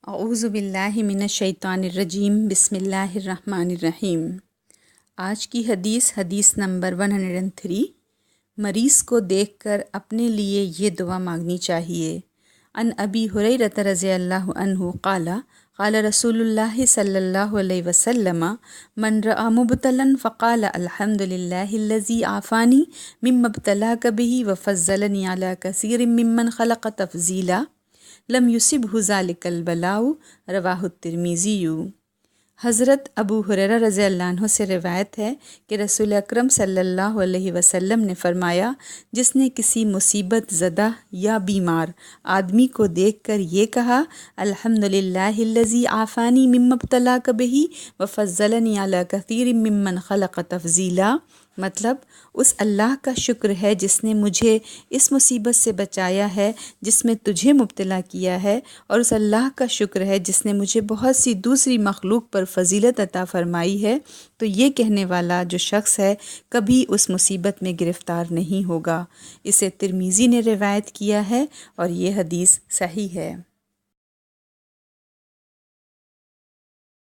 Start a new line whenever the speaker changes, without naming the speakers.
اعوذ باللہ من الشیطان الرجیم بسم اللہ الرحمن الرحیم۔ آج کی حدیث نمبر 103۔ مریض کو دیکھ کر اپنے لیے یہ دعا مانگنی چاہیے۔ عن ابی ہریرہ رضی اللہ عنہ قال قال رسول اللہ صلی اللہ علیہ وسلم من رأى مبتلا فقال الحمد للہ الذی عافانی مما ابتلاک بہ وفضلنی علی کثیر ممن خلق تفضیلا لم یصبہ ذلک البلاء رواہ الترمذی۔ حضرت ابو ہریرہ رضی اللہ عنہ سے روایت ہے کہ رسول اکرم صلی اللہ علیہ وسلم نے فرمایا، جس نے کسی مصیبت زدہ یا بیمار آدمی کو دیکھ کر یہ کہا الحمدللہ الذی عافانی مما ابتلاک بہ وفضلنی علی کثیر ممن خلق تفضیلا، مطلب اس اللہ کا شکر ہے جس نے مجھے اس مصیبت سے بچایا ہے جس میں تجھے مبتلا کیا ہے، اور اس اللہ کا شکر ہے جس نے مجھے بہت سی دوسری مخلوق پر فضیلت عطا فرمائی ہے، تو یہ کہنے والا جو شخص ہے کبھی اس مصیبت میں گرفتار نہیں ہوگا۔ اسے ترمذی نے روایت کیا ہے اور یہ حدیث صحیح ہے۔